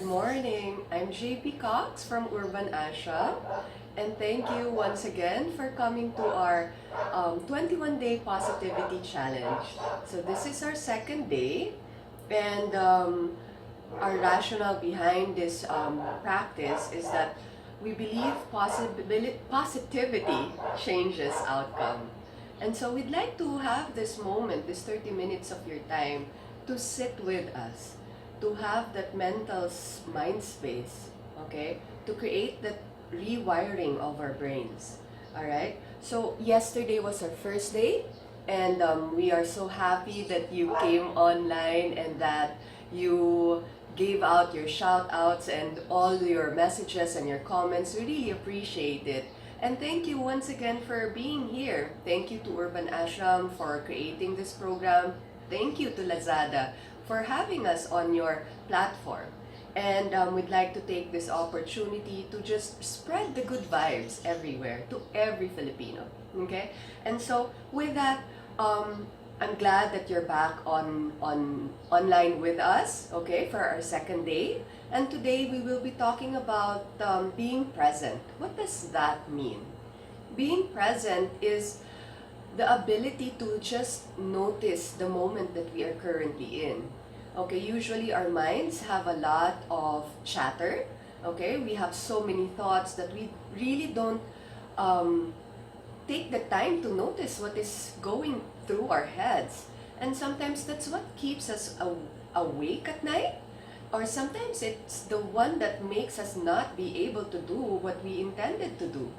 morning. I'm JP Cox from Urban Asha, and thank you once again for coming to our 21-day positivity challenge. So this is our second day, and our rationale behind this practice is that we believe positivity changes outcome. And so we'd like to have this moment, this 30 minutes of your time, to sit with us, to have that mental mind space, okay? To create that rewiring of our brains, all right? So yesterday was our first day, and we are so happy that you came online and that you gave out your shout outs and all your messages and your comments. We really appreciate it. And thank you once again for being here. Thank you to Urban Ashram for creating this program. Thank you to Lazada for having us on your platform. And we'd like to take this opportunity to just spread the good vibes everywhere to every Filipino. Okay? And so with that, I'm glad that you're back online with us, okay, for our second day. And today we will be talking about being present. What does that mean? Being present is the ability to just notice the moment that we are currently in. Okay, usually our minds have a lot of chatter. Okay, we have so many thoughts that we really don't take the time to notice what is going through our heads. And sometimes that's what keeps us awake at night. Or sometimes it's the one that makes us not be able to do what we intended to do.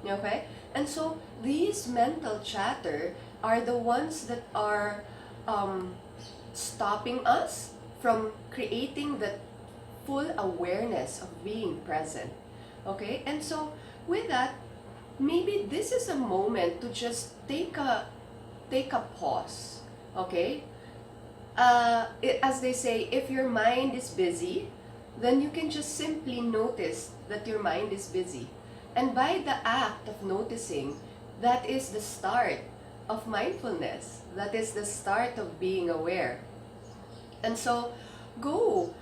Okay? And so these mental chatter are the ones that are stopping us from creating that full awareness of being present. Okay? And so with that, maybe this is a moment to just take a pause. Okay? As they say, if your mind is busy, then you can just simply notice that your mind is busy. And by the act of noticing, that is the start of mindfulness. That is the start of being aware. And so, go,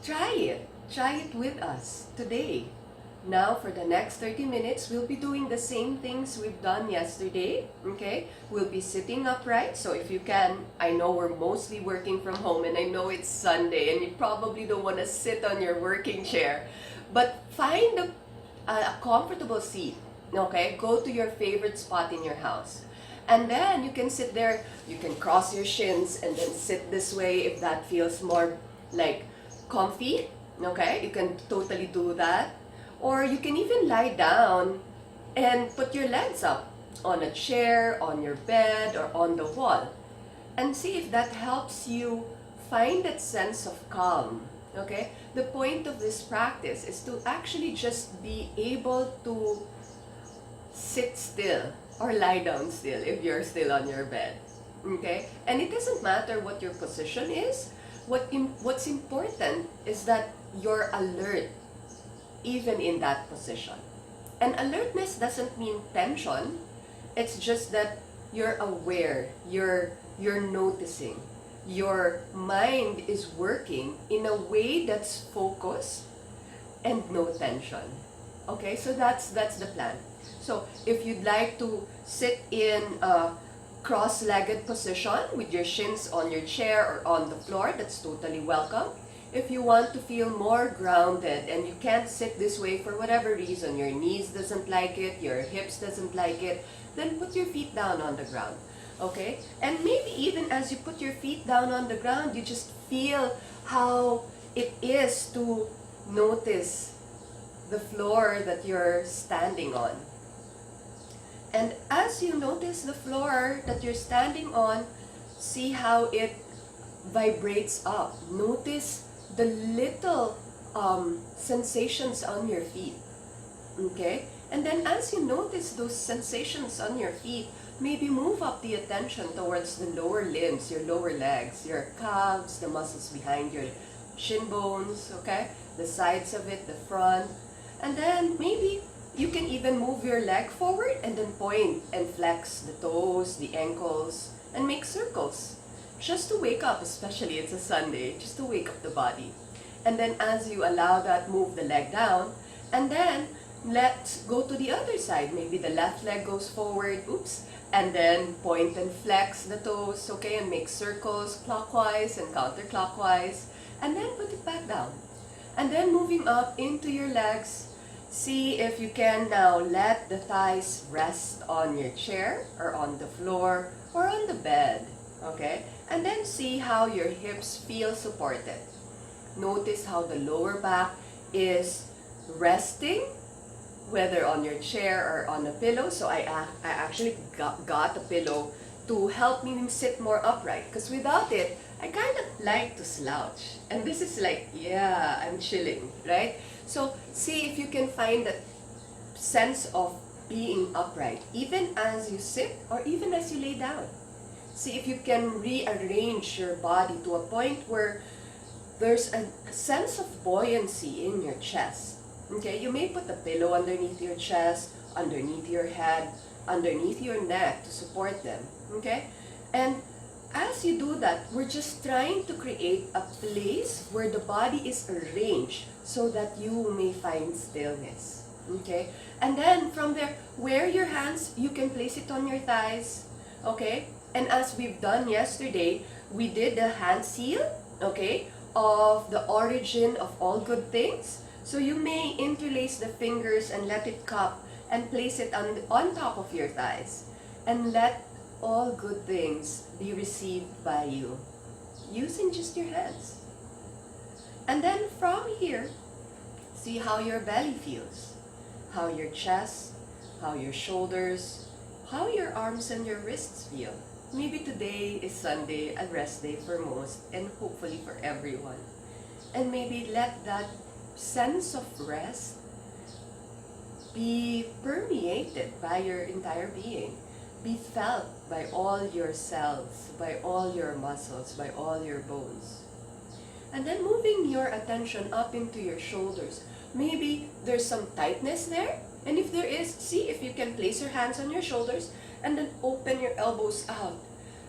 try it. Try it with us today. Now, for the next 30 minutes, we'll be doing the same things we've done yesterday, okay? We'll be sitting upright, so if you can, I know we're mostly working from home, and I know it's Sunday, and you probably don't want to sit on your working chair, but find a comfortable seat, okay? Go to your favorite spot in your house. And then you can sit there, you can cross your shins, and then sit this way if that feels more like comfy, okay? You can totally do that. Or you can even lie down and put your legs up on a chair, on your bed, or on the wall. And see if that helps you find that sense of calm. Okay? The point of this practice is to actually just be able to sit still or lie down still if you're still on your bed. Okay? And it doesn't matter what your position is. What's important is that you're alert even in that position. And alertness doesn't mean tension. It's just that you're aware, you're noticing. Your mind is working in a way that's focused and no tension. Okay, so that's the plan. So if you'd like to sit in a cross-legged position with your shins on your chair or on the floor, that's totally welcome. If you want to feel more grounded and you can't sit this way for whatever reason, your knees doesn't like it, your hips doesn't like it, then put your feet down on the ground, okay? And maybe even as you put your feet down on the ground, you just feel how it is to notice the floor that you're standing on. And as you notice the floor that you're standing on, see how it vibrates up. Notice the little sensations on your feet, okay? And then as you notice those sensations on your feet, maybe move up the attention towards the lower limbs, your lower legs, your calves, the muscles behind your shin bones, okay? The sides of it, the front. And then maybe you can even move your leg forward and then point and flex the toes, the ankles, and make circles. Just to wake up, especially it's a Sunday, just to wake up the body. And then as you allow that, move the leg down. And then let's go to the other side. Maybe the left leg goes forward, oops, and then point and flex the toes, okay, and make circles clockwise and counterclockwise, and then put it back down. And then moving up into your legs, see if you can now let the thighs rest on your chair or on the floor or on the bed, okay? And then see how your hips feel supported. Notice how the lower back is resting, whether on your chair or on a pillow. So I actually got a pillow to help me sit more upright, because without it, I kind of like to slouch. And this is like, yeah, I'm chilling, right? So see if you can find that sense of being upright, even as you sit or even as you lay down. See if you can rearrange your body to a point where there's a sense of buoyancy in your chest. Okay, you may put a pillow underneath your chest, underneath your head, underneath your neck to support them. Okay, and as you do that, we're just trying to create a place where the body is arranged so that you may find stillness. Okay, and then from there, where your hands, you can place it on your thighs. Okay, and as we've done yesterday, we did the hand seal, okay, of the origin of all good things. So you may interlace the fingers and let it cup and place it on top of your thighs, and let all good things be received by you using just your hands. And then from here, see how your belly feels, how your chest, how your shoulders, how your arms and your wrists feel. Maybe today is Sunday, a rest day for most, and hopefully for everyone. And maybe let that sense of rest be permeated by your entire being, be felt by all your cells, by all your muscles, by all your bones. And then moving your attention up into your shoulders. Maybe there's some tightness there, and if there is, see if you can place your hands on your shoulders and then open your elbows out.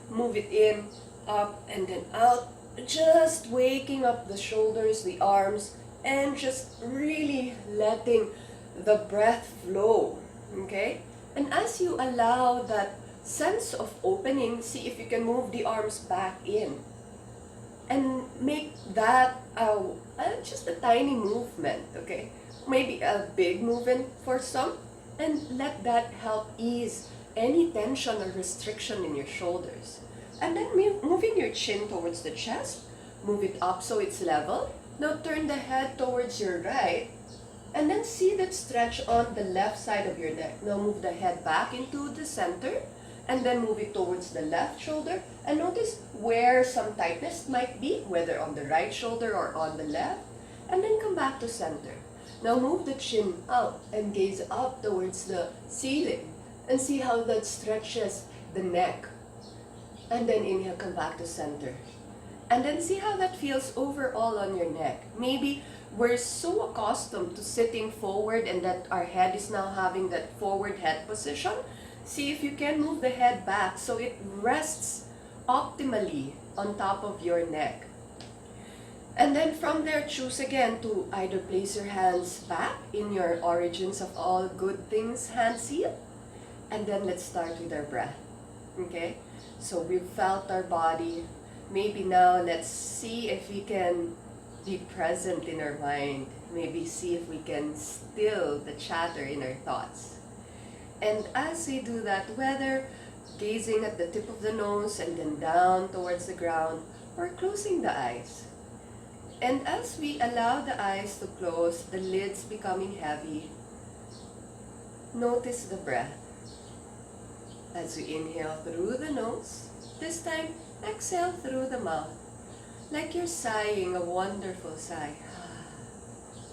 Move it in, up, and then out. Just waking up the shoulders, the arms, and just really letting the breath flow, okay? And as you allow that sense of opening, see if you can move the arms back in and make that just a tiny movement, okay? Maybe a big movement for some, and let that help ease any tension or restriction in your shoulders. And then moving your chin towards the chest, move it up so it's level. Now turn the head towards your right, and then see that stretch on the left side of your neck. Now move the head back into the center, and then move it towards the left shoulder, and notice where some tightness might be, whether on the right shoulder or on the left, and then come back to center. Now move the chin out and gaze up towards the ceiling, and see how that stretches the neck. And then inhale, come back to center. And then see how that feels overall on your neck. Maybe we're so accustomed to sitting forward and that our head is now having that forward head position. See if you can move the head back so it rests optimally on top of your neck. And then from there, choose again to either place your hands back in your origins of all good things hand seal. And then let's start with our breath. Okay? So we've felt our body. Maybe now let's see if we can be present in our mind. Maybe see if we can still the chatter in our thoughts. And as we do that, whether gazing at the tip of the nose and then down towards the ground, or closing the eyes. And as we allow the eyes to close, the lids becoming heavy, notice the breath. As we inhale through the nose, this time exhale through the mouth, like you're sighing a wonderful sigh.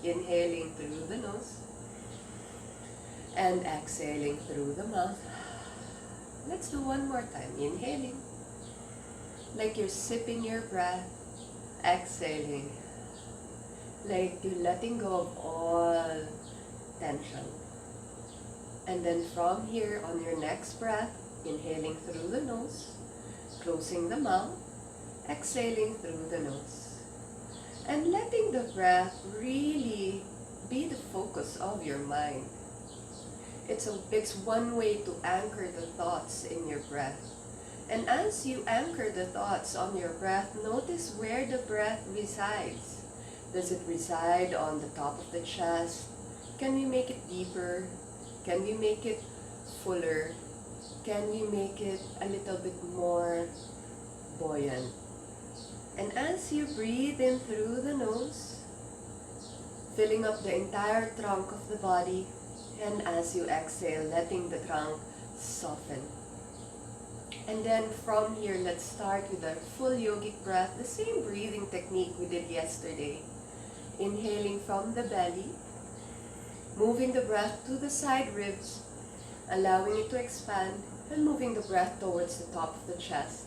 Inhaling through the nose and exhaling through the mouth. Let's do one more time. Inhaling, like you're sipping your breath. Exhaling, like you're letting go of all tension. And then from here, on your next breath, inhaling through the nose, closing the mouth, exhaling through the nose. and letting the breath really be the focus of your mind. It's one way to anchor the thoughts in your breath. And as you anchor the thoughts on your breath, notice where the breath resides. Does it reside on the top of the chest? Can we make it deeper? Can we make it fuller? Can we make it a little bit more buoyant? And as you breathe in through the nose, filling up the entire trunk of the body, and as you exhale, letting the trunk soften. And then from here, let's start with our full yogic breath, the same breathing technique we did yesterday. Inhaling from the belly, moving the breath to the side ribs, allowing it to expand, and moving the breath towards the top of the chest.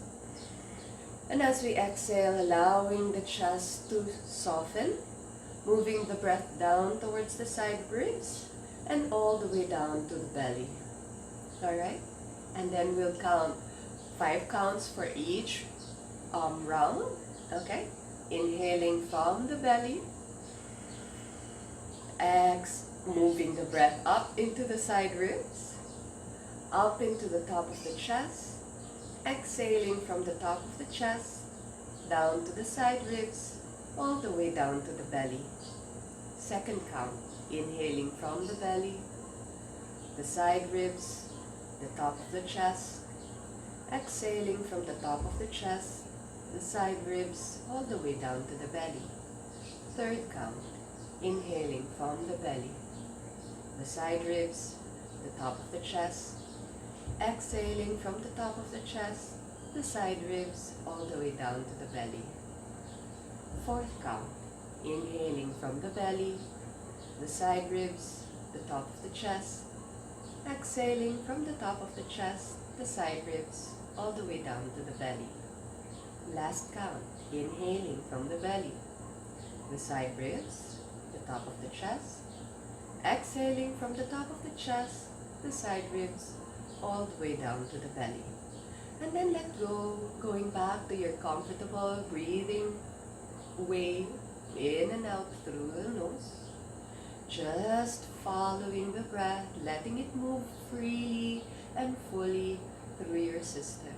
And as we exhale, allowing the chest to soften, moving the breath down towards the side ribs, and all the way down to the belly. Alright? And then we'll count 5 counts for each round. Okay? Inhaling from the belly. Moving the breath up into the side ribs. Up into the top of the chest. Exhaling from the top of the chest. Down to the side ribs. All the way down to the belly. Second count. Inhaling from the belly, the side ribs, the top of the chest. Exhaling from the top of the chest, the side ribs, all the way down to the belly. Third count. Inhaling from the belly, the side ribs, the top of the chest. Exhaling from the top of the chest, the side ribs, all the way down to the belly. Fourth count. Inhaling from the belly, the side ribs, the top of the chest. Exhaling from the top of the chest, the side ribs, all the way down to the belly. Last count. Inhaling from the belly, the side ribs, the top of the chest. Exhaling from the top of the chest, the side ribs, all the way down to the belly. And then let go, going back to your comfortable breathing way, in and out through the nose. Just following the breath, letting it move freely and fully through your system.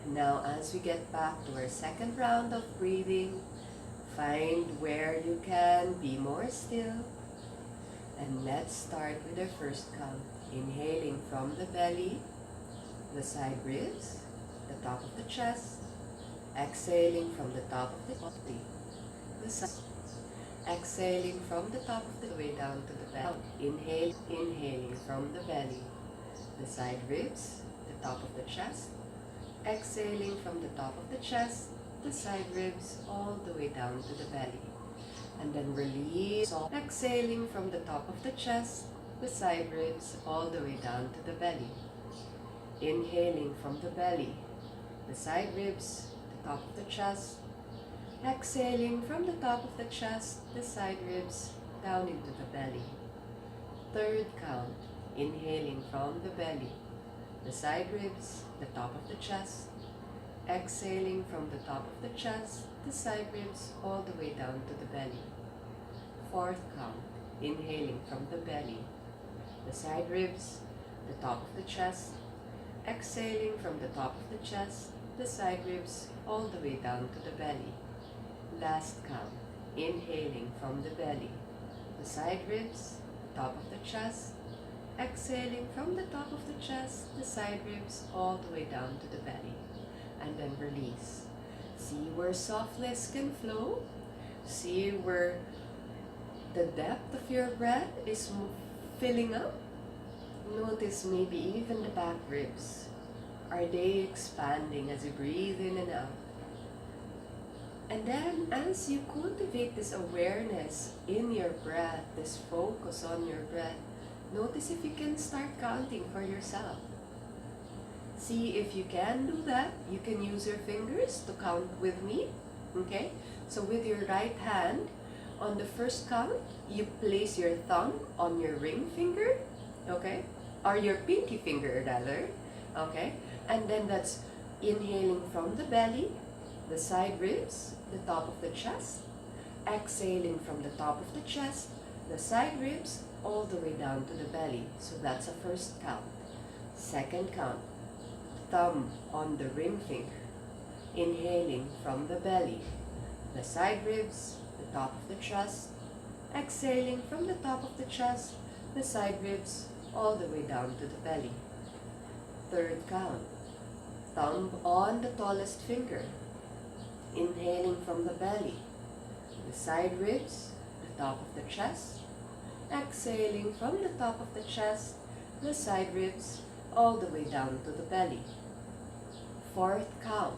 And now as we get back to our second round of breathing, find where you can be more still. And let's start with our first count. Inhaling from the belly, the side ribs, the top of the chest. Exhaling from the top of the body, the side. Exhaling from the top of the way down to the belly. Inhaling from the belly, the side ribs, the top of the chest. Exhaling from the top of the chest, the side ribs, all the way down to the belly. And then release. Exhaling from the top of the chest, the side ribs, all the way down to the belly. Inhaling from the belly, the side ribs, the top of the chest. Exhaling from the top of the chest, the side ribs, down into the belly. Third count. Inhaling from the belly, the side ribs, the top of the chest. Exhaling from the top of the chest, the side ribs, all the way down to the belly. Fourth count. Inhaling from the belly, the side ribs, the top of the chest. Exhaling from the top of the chest, the side ribs, all the way down to the belly. Last count. Inhaling from the belly, the side ribs, the top of the chest. Exhaling from the top of the chest, the side ribs, all the way down to the belly. And then release. See where softness can flow. See where the depth of your breath is filling up. Notice maybe even the back ribs. Are they expanding as you breathe in and out? And then as you cultivate this awareness in your breath, this focus on your breath, notice if you can start counting for yourself. See if you can do that. You can use your fingers to count with me. Okay? So with your right hand, on the first count, you place your thumb on your ring finger. Okay? Or your pinky finger rather. Okay? And then that's inhaling from the belly. the side ribs, the top of the chest. Exhaling from the top of the chest, the side ribs, all the way down to the belly. So that's a first count. Second count, thumb on the ring finger. Inhaling from the belly, the side ribs, the top of the chest. Exhaling from the top of the chest, the side ribs, all the way down to the belly. Third count, thumb on the tallest finger. Inhaling from the belly, the side ribs, the top of the chest. Exhaling from the top of the chest, the side ribs, all the way down to the belly. Fourth count,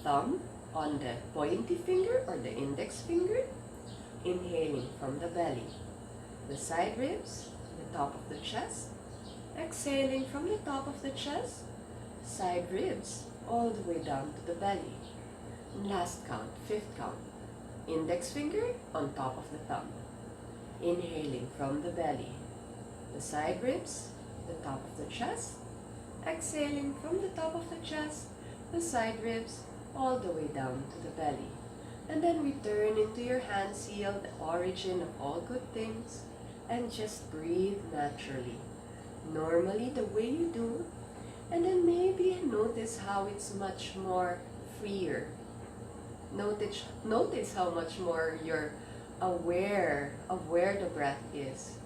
thumb on the pointy finger or the index finger. Inhaling from the belly, the side ribs, the top of the chest. Exhaling from the top of the chest, side ribs, all the way down to the belly. And last count, fifth count, index finger on top of the thumb. Inhaling from the belly, the side ribs, the top of the chest. Exhaling from the top of the chest, the side ribs, all the way down to the belly. And then return into your hand seal, the origin of all good things, and just breathe naturally, normally the way you do. And then maybe notice how it's much more freer. Notice how much more you're aware of where the breath is.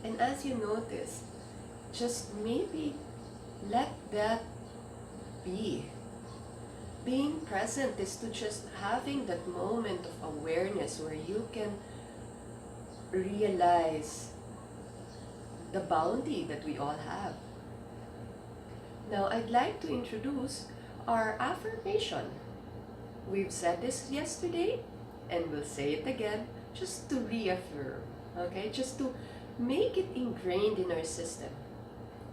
And as you notice, just maybe let that be. Being present is to just having that moment of awareness where you can realize the bounty that we all have. Now, I'd like to introduce our affirmation. We've said this yesterday, and we'll say it again, just to reaffirm, okay? Just to make it ingrained in our system,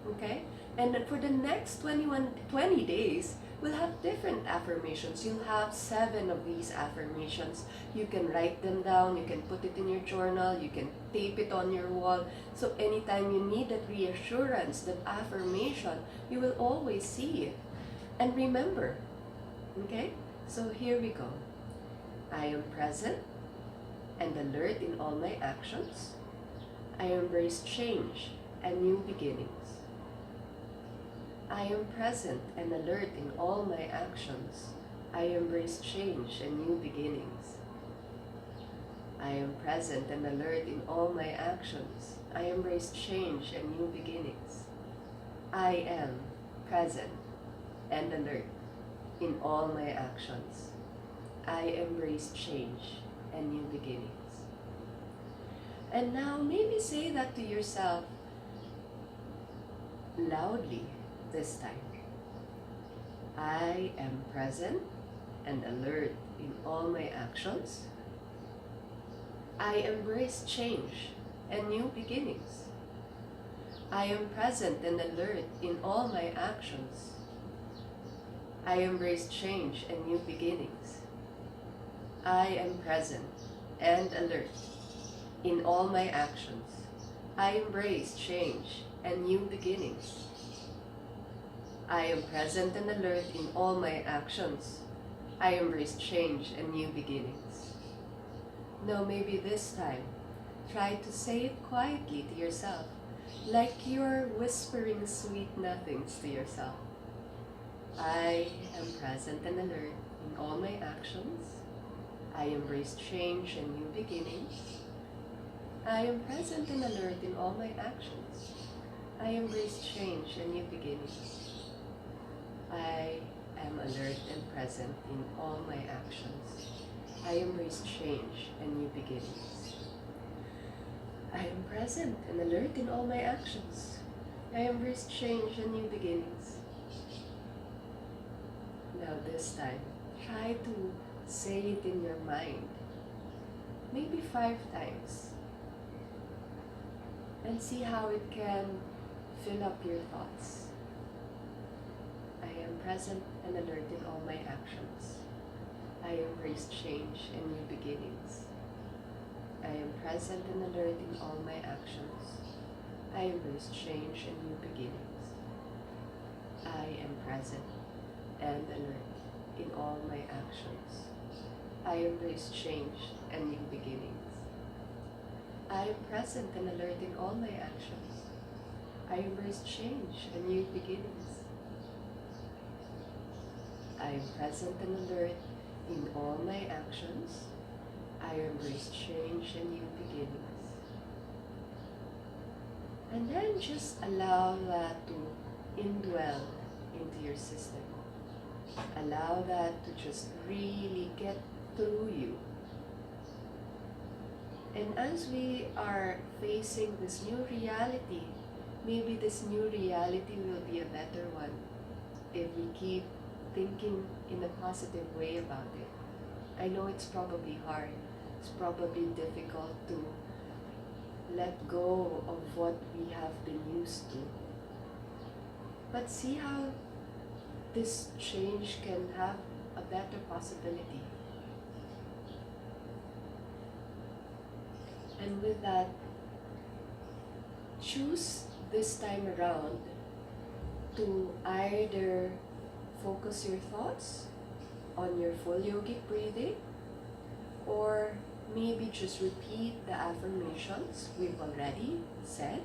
okay? And then for the next 20 days, we'll have different affirmations. You'll have 7 of these affirmations. You can write them down, you can put it in your journal, you can tape it on your wall. So anytime you need that reassurance, that affirmation, you will always see it. And remember, okay? So here we go. I am present and alert in all my actions. I embrace change and new beginnings. I am present and alert in all my actions. I embrace change and new beginnings. I am present and alert in all my actions. I embrace change and new beginnings. I am present and alert in all my actions. I embrace change and new beginnings. And now maybe say that to yourself loudly this time. I am present and alert in all my actions. I embrace change and new beginnings. I am present and alert in all my actions. I embrace change and new beginnings. I am present and alert in all my actions. I embrace change and new beginnings. I am present and alert in all my actions. I embrace change and new beginnings. Now maybe this time, try to say it quietly to yourself, like you're whispering sweet nothings to yourself. I am present and alert in all my actions. I embrace change and new beginnings. I am present and alert in all my actions. I embrace change and new beginnings. I am alert and present in all my actions. I embrace change and new beginnings. I am present and alert in all my actions. I embrace change and new beginnings. Now this time, try to say it in your mind, maybe 5 times, and see how it can fill up your thoughts. I am present and alert in all my actions. I embrace change and new beginnings. I am present and alert in all my actions. I embrace change and new beginnings. I am present and alert in all my actions. I embrace change and new beginnings. I am present and alert in all my actions. I embrace change and new beginnings. I am present and alert in all my actions. I embrace change and new beginnings. And then just allow that to indwell into your system. Allow that to just really get through you. And as we are facing this new reality, maybe this new reality will be a better one if we keep thinking in a positive way about it. I know it's probably hard. It's probably difficult to let go of what we have been used to. But see how this change can have a better possibility. And with that, choose this time around to either focus your thoughts on your full yogic breathing, or maybe just repeat the affirmations we've already said,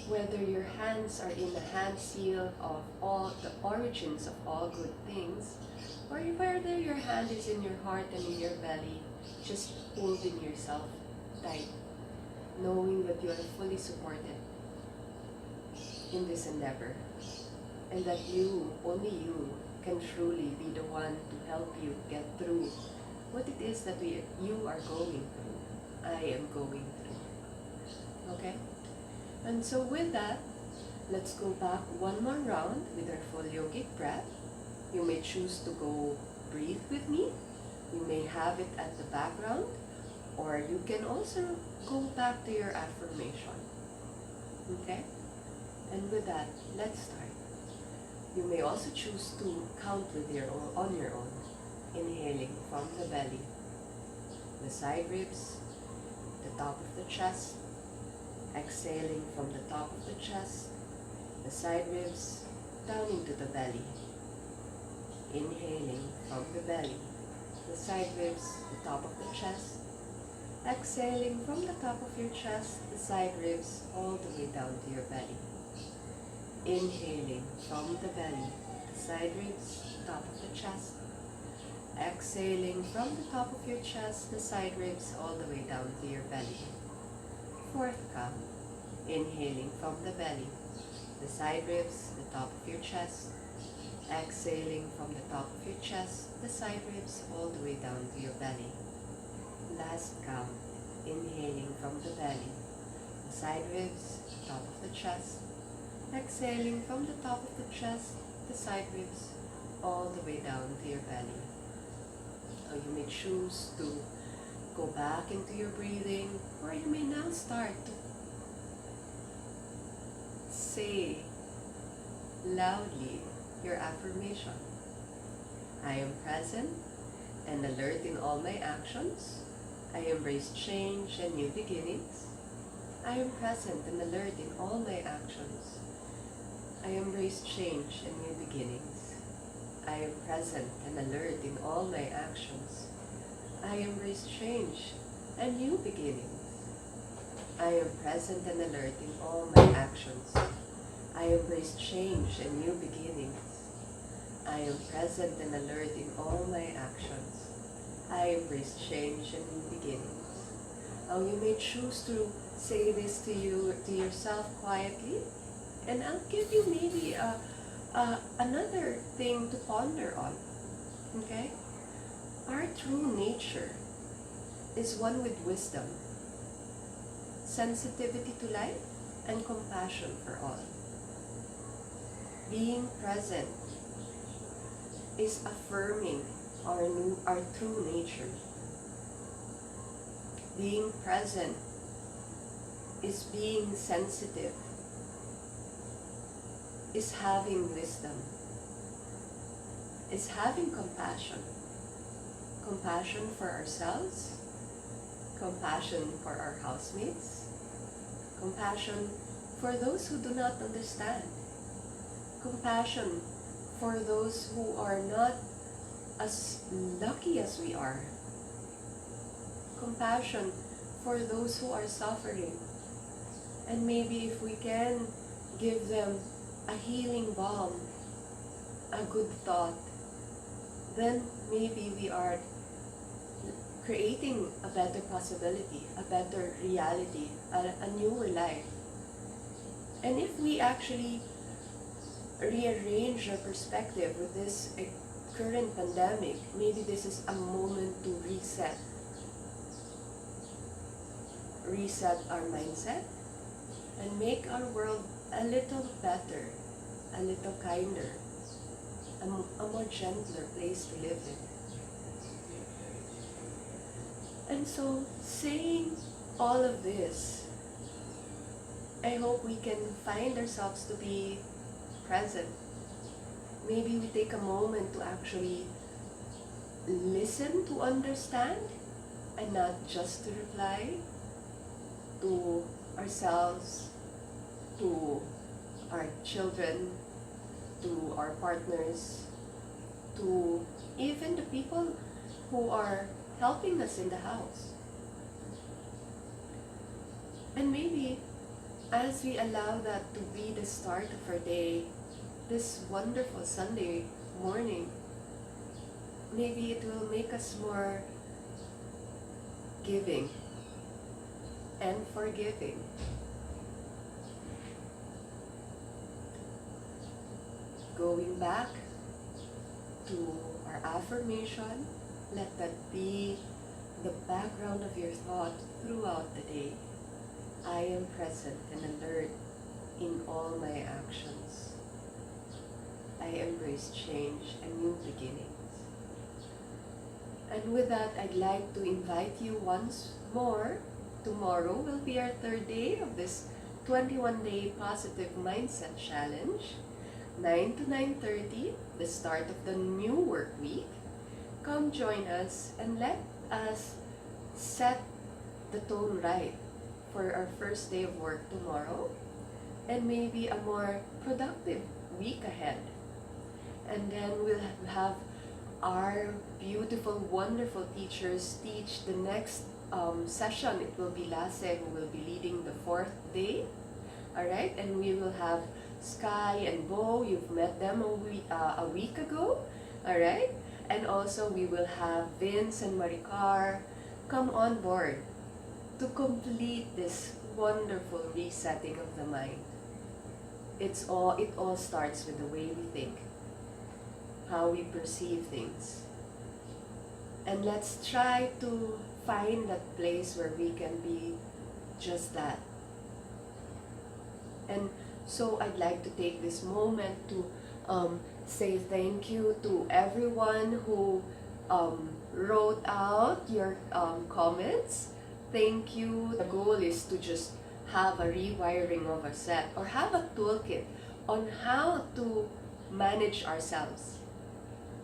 whether your hands are in the hand seal of all the origins of all good things, or whether your hand is in your heart and in your belly, just holding yourself tight, knowing that you are fully supported in this endeavor, and that you, only you, can truly be the one to help you get through what it is that you are going through, I am going through. Okay? And so with that, let's go back one more round with our full yogic breath. You may choose to go breathe with me. You may have it at the background, or you can also go back to your affirmation. Okay? And with that, let's start. You may also choose to count with on your own. Inhaling from the belly, the side ribs, the top of the chest. Exhaling from the top of the chest, the side ribs, down into the belly. Inhaling from the belly, the side ribs, the top of the chest. Exhaling from the top of your chest, the side ribs, all the way down to your belly. Inhaling from the belly, the side ribs, top of the chest. Exhaling from the top of your chest, the side ribs, all the way down to your belly. Fourth count. Inhaling from the belly, the side ribs, the top of your chest. Exhaling from the top of your chest, the side ribs, all the way down to your belly. Last count. Inhaling from the belly, the side ribs, the top of the chest. Exhaling from the top of the chest, the side ribs, all the way down to your belly. Now you may choose to go back into your breathing, or you may now start to say loudly your affirmation. I am present and alert in all my actions. I embrace change and new beginnings. I am present and alert in all my actions. I embrace change and new beginnings. I am present and alert in all my actions. I embrace change and new beginnings. I am present and alert in all my actions. I embrace change and new beginnings. I am present and alert in all my actions. I embrace change and new beginnings. Now you may choose to say this to yourself quietly, and I'll give you maybe another thing to ponder on. Okay? Our true nature is one with wisdom, sensitivity to life, and compassion for all. Being present is affirming our true nature. Being present is being sensitive, is having wisdom, is having compassion. Compassion for ourselves, compassion for our housemates, compassion for those who do not understand, compassion for those who are not as lucky as we are. Compassion for those who are suffering. And maybe if we can give them a healing balm, a good thought, then maybe we are creating a better possibility, a better reality, a newer life. And if we actually rearrange our perspective with this current pandemic, maybe this is a moment to reset our mindset and make our world a little better, a little kinder, a more gentler place to live in. And so, saying all of this, I hope we can find ourselves to be present. Maybe we take a moment to actually listen to understand and not just to reply to ourselves, to our children, to our partners, to even the people who are helping us in the house. And maybe as we allow that to be the start of our day, this wonderful Sunday morning, maybe it will make us more giving and forgiving. Going back to our affirmation, let that be the background of your thought throughout the day. I am present and alert in all my actions. I embrace change and new beginnings. And with that, I'd like to invite you once more. Tomorrow will be our third day of this 21-day Positive Mindset Challenge. 9 to 9:30, the start of the new work week. Come join us and let us set the tone right for our first day of work tomorrow and maybe a more productive week ahead. And then we'll have our beautiful, wonderful teachers teach the next session. It will be Lasse who will be leading the fourth day. Alright, and we will have Sky and Bo. You've met them a week ago. Alright, and also we will have Vince and Maricar come on board to complete this wonderful resetting of the mind. It all starts with the way we think, how we perceive things. And let's try to find that place where we can be just that. And so I'd like to take this moment to say thank you to everyone who wrote out your comments. Thank you. The goal is to just have a rewiring of a set or have a toolkit on how to manage ourselves,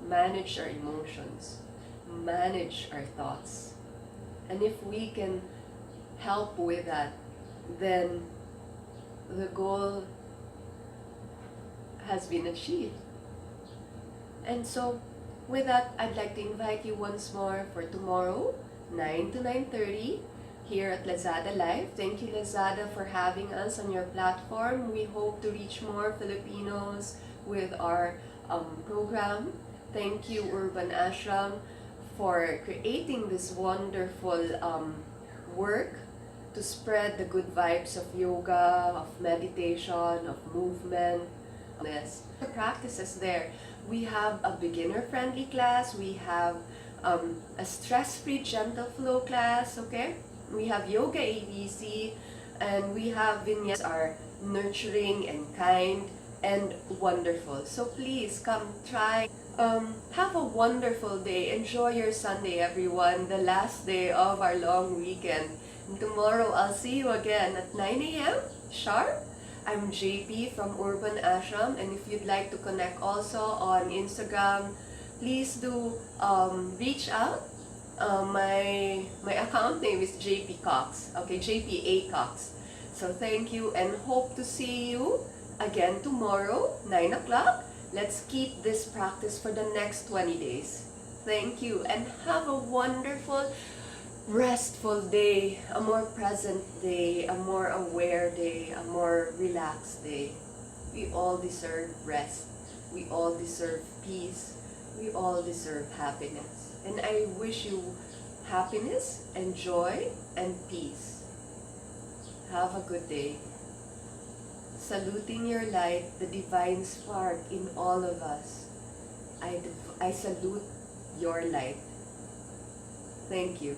manage our emotions, manage our thoughts. And if we can help with that, then the goal has been achieved. And so with that, I'd like to invite you once more for tomorrow, 9 to 9:30, here at Lazada Live. Thank you, Lazada, for having us on your platform. We hope to reach more Filipinos with our program. Thank you, Urban Ashram, for creating this wonderful work to spread the good vibes of yoga, of meditation, of movement. The practices there. We have a beginner-friendly class. We have a stress-free gentle flow class, okay? We have yoga ABC, and we have vignettes are nurturing and kind and wonderful. So please come try. Have a wonderful day. Enjoy your Sunday, everyone. The last day of our long weekend. And tomorrow I'll see you again at 9 a.m. sharp. I'm JP from Urban Ashram, and if you'd like to connect also on Instagram, please do reach out. My account name is JP Cox. Okay, JPA Cox. So thank you and hope to see you again tomorrow, 9 o'clock. Let's keep this practice for the next 20 days. Thank you. And have a wonderful, restful day, a more present day, a more aware day, a more relaxed day. We all deserve rest. We all deserve peace. We all deserve happiness. And I wish you happiness and joy and peace. Have a good day. Saluting your light, the divine spark in all of us. I salute your light. Thank you.